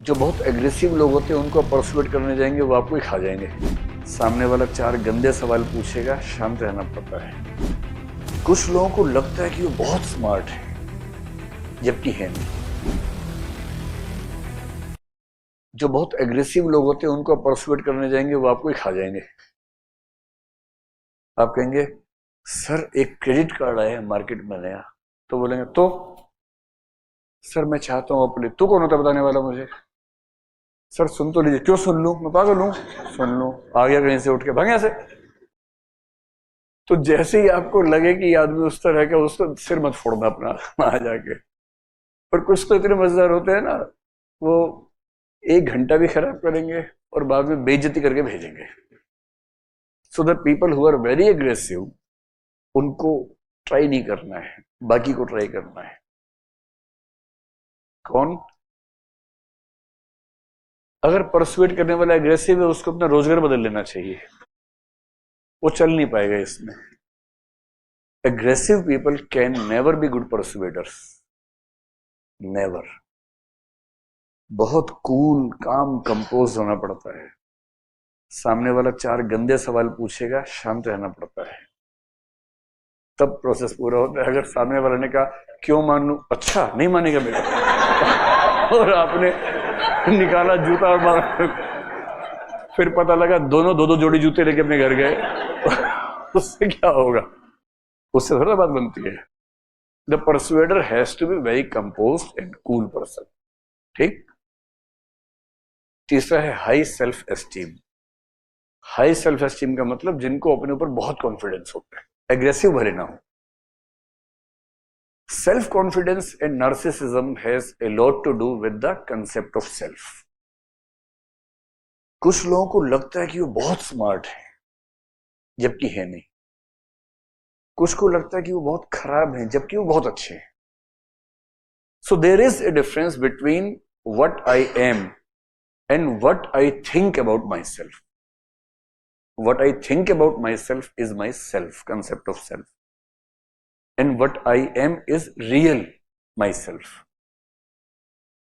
जो बहुत एग्रेसिव लोग होते हैं उनको परसुएट करने जाएंगे वो आपको ही खा जाएंगे। सामने वाला चार गंदे सवाल पूछेगा, शांत रहना पड़ता है। कुछ लोगों को लगता है कि वो बहुत स्मार्ट है, जबकि है नहीं। जो बहुत एग्रेसिव लोग होते हैं उनको परसुएट करने जाएंगे वो आपको ही खा जाएंगे। आप कहेंगे सर एक क्रेडिट कार्ड आया है मार्केट में नया, तो बोलेंगे तो सर मैं चाहता हूं अपने, तू कौन होता बताने वाला मुझे? सर सुन तो लीजिए। क्यों सुन लूं, मैं पागल हूं? सुन लूं, आ गया कहीं से उठ के, भाग यहां से। तो जैसे ही आपको लगे कि ये आदमी उस तरह का, उसको सिर मत फोड़ना अपना वहां जाके। पर कुछ तो इतने मजेदार होते हैं ना, वो एक घंटा भी खराब करेंगे और बाद में बेइज्जती करके भेजेंगे। So the people who are very aggressive, उनको ट्राई नहीं करना है, बाकी को ट्राई करना है। कौन? अगर परसुएट करने वाला एग्रेसिव है, उसको अपना रोजगार बदल लेना चाहिए, वो चल नहीं पाएगा इसमें। Aggressive people can never be good persuaders. Never. बहुत कूल, काम, कंपोज होना पड़ता है। सामने वाला चार गंदे सवाल पूछेगा, शांत रहना पड़ता है, तब प्रोसेस पूरा होता है। अगर सामने वाले ने कहा क्यों मान लूं, अच्छा नहीं मानेगा बेटा और आपने निकाला जूता और मार, फिर पता लगा दोनों दो दो जोड़ी जूते लेके अपने घर गए उससे क्या होगा? उससे थोड़ा बात बनती है। The persuader has to be very composed and cool person. ठीक। तीसरा है high self esteem. High self esteem का मतलब जिनको अपने ऊपर बहुत कॉन्फिडेंस होता है, एग्रेसिव भरे ना हो। Self confidence and narcissism has a lot to do with the concept of self. कुछ लोगों को लगता है कि वो बहुत स्मार्ट है, जबकि है नहीं। कुछ को लगता है कि वो बहुत खराब है, जबकि वो बहुत अच्छे हैं। So there is a difference between what I am and what I think about myself. What I think about myself is my self, concept of self. And what I am is real myself.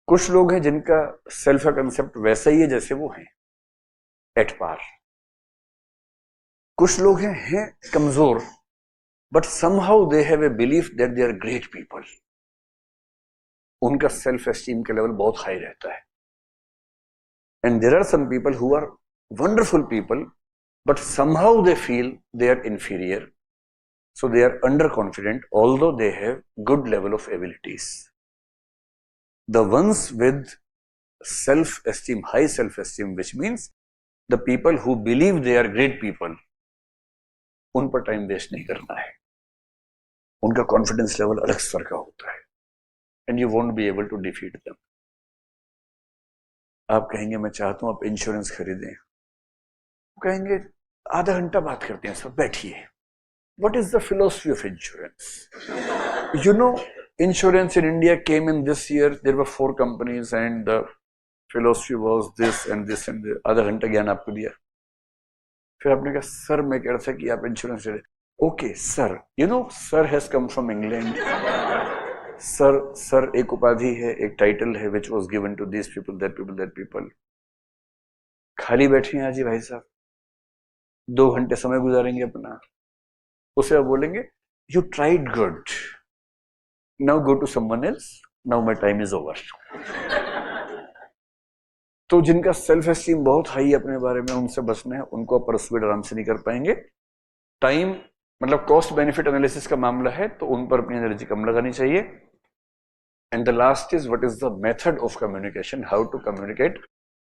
कुछ लोग हैं जिनका self का concept वैसा ही है जैसे वो हैं, एट पार। कुछ लोग हैं कमजोर, but somehow they have a belief that they are great people. उनका सेल्फ एस्टीम का लेवल बहुत हाई रहता है। And there are some people who are wonderful people, but somehow they feel they are inferior. So they are underconfident, although they have good level of abilities. The ones with self-esteem, high self-esteem, which means the people who believe they are great people, उन पर time waste नहीं करना है। उनका confidence level अलग स्तर का होता है, and you won't be able to defeat them. आप कहेंगे मैं चाहता हूं आप इंश्योरेंस खरीदें, कहेंगे आधा घंटा बात करते हैं सर, बैठिए। What is the philosophy of insurance? You know, insurance in India came in this year. There were 4 companies and the philosophy was this and this and this. आधा घंटा ज्ञान आपको दिया। फिर आपने कहा सर मैं कह रहा था कि आप इंश्योरेंस ले। Okay sir, you know sir has come from England. Sir एक उपाधि है, एक टाइटल है which was given to this people, that people, that people. खाली बैठे हैं आज ही भाई साहब, 2 घंटे समय गुजारेंगे अपना, उसे आप बोलेंगे you tried good, now go to someone else, now my time is over. तो जिनका सेल्फ एस्टीम बहुत हाई है अपने बारे में, उनसे बचना है। उनको आप परसुएट आराम से नहीं कर पाएंगे। टाइम मतलब कॉस्ट बेनिफिट एनालिसिस का मामला है, तो उन पर अपनी एनर्जी कम लगानी चाहिए। And the last is what is the method of communication, how to communicate.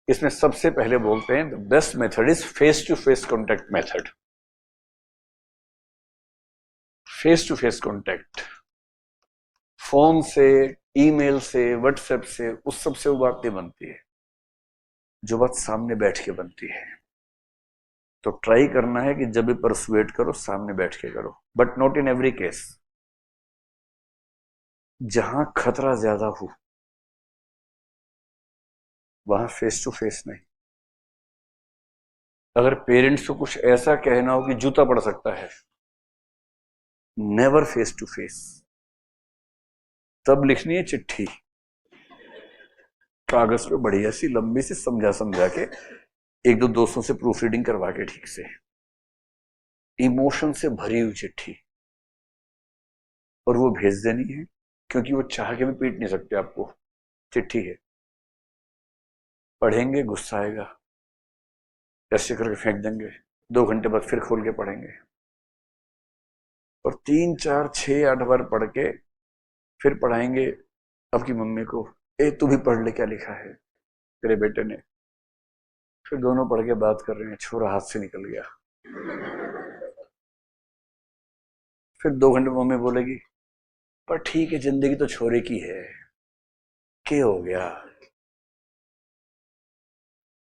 इसमें सबसे पहले बोलते हैं the best method is face to face contact method. Face to face contact, phone से, ईमेल से, व्हाट्सएप से, उस सब से वो बात नहीं बनती है जो बात सामने बैठ के बनती है। तो ट्राई करना है कि जब भी परसुएट करो सामने बैठ के करो, but not in every case. जहां खतरा ज्यादा हो वहां फेस टू फेस नहीं। अगर पेरेंट्स को कुछ ऐसा कहना हो कि जूता पड़ सकता है, नेवर फेस टू फेस। तब लिखनी है चिट्ठी, कागज पे बढ़िया सी लंबी सी समझा के एक दो दोस्तों से प्रूफ रीडिंग करवा के ठीक से, इमोशन से भरी हुई चिट्ठी, और वो भेज देनी है, क्योंकि वो चाह के भी पीट नहीं सकते आपको, चिट्ठी है। पढ़ेंगे, गुस्सा आएगा, ऐसे करके फेंक देंगे, 2 घंटे बाद फिर खोल के पढ़ेंगे, और 3, 4, 6, 8 बार पढ़ के फिर पढ़ाएंगे आपकी मम्मी को, ए तू भी पढ़ ले क्या लिखा है तेरे बेटे ने। फिर दोनों पढ़ के बात कर रहे हैं, छोरा हाथ से निकल गया। फिर 2 घंटे मम्मी बोलेगी, पर ठीक है जिंदगी तो छोरे की है, क्या हो गया।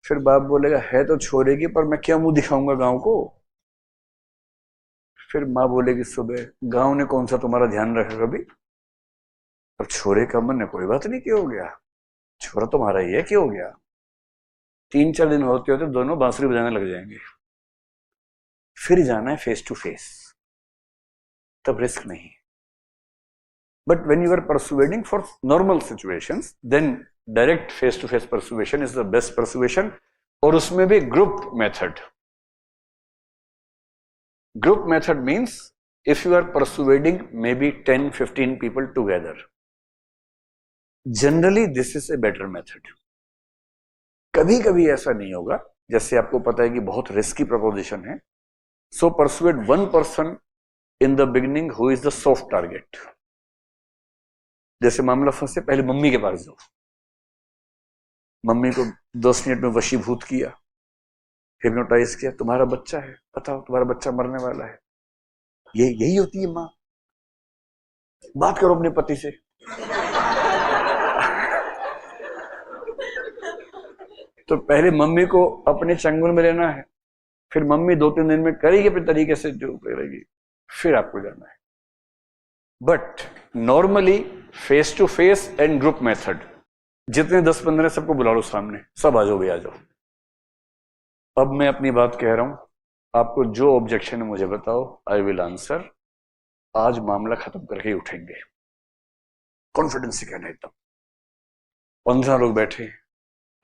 फिर बाप बोलेगा, है तो छोरे की, पर मैं क्या मुंह दिखाऊंगा गांव को। फिर माँ बोलेगी सुबह, गांव ने कौन सा तुम्हारा ध्यान रखा कभी, अब छोरे का मन है, कोई बात नहीं, क्या हो गया, छोरा तुम्हारा ही है, क्या हो गया। 3-4 दिन होते होते दोनों बांसुरी बजाने लग जाएंगे। फिर जाना है फेस टू फेस, तब रिस्क नहीं। But when you are persuading for normal situations, then direct face to face persuasion is the best persuasion, और उसमें भी group method. Group method means if you are persuading maybe 10-15 people together, generally this is a better method. कभी कभी ऐसा नहीं होगा, जैसे आपको पता है कि बहुत रिस्की प्रपोजिशन है, so persuade one person in the beginning who is the soft target. जैसे मामला फंसे, पहले मम्मी के पास जाओ, मम्मी को 10 मिनट में वशीभूत किया, हिप्नोटाइज किया, तुम्हारा बच्चा है, बताओ तुम्हारा बच्चा मरने वाला है, यही होती है माँ, बात करो अपने पति से। तो पहले मम्मी को अपने चंगुल में लेना है, फिर मम्मी 2-3 दिन में करेगी अपने तरीके से जो करेगी, फिर आपको जाना है। But normally face to face and group method, जितने 10-15 सबको बुला लो सामने, सब आ जाओ भैया, आ जाओ। अब मैं अपनी बात कह रहा हूं, आपको जो ऑब्जेक्शन है मुझे बताओ, आई विल आंसर। आज मामला खत्म करके ही उठेंगे, कॉन्फिडेंस से कहना एकदम। 15 लोग बैठे,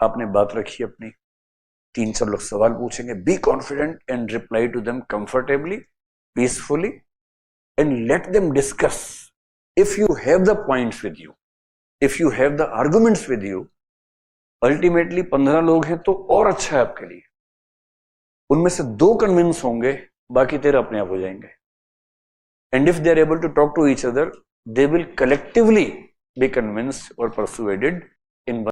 आपने बात रखी अपनी, 3-4 लोग सवाल पूछेंगे, be confident and reply to them comfortably, peacefully, and let them discuss. If you have the points with you, if you have the arguments with you, ultimately 15 लोग हैं तो और अच्छा है आपके लिए, उनमें से 2 कन्विंस होंगे, बाकी 13 अपने आप हो जाएंगे। And if they are able to talk to each other, they will collectively be convinced or persuaded in one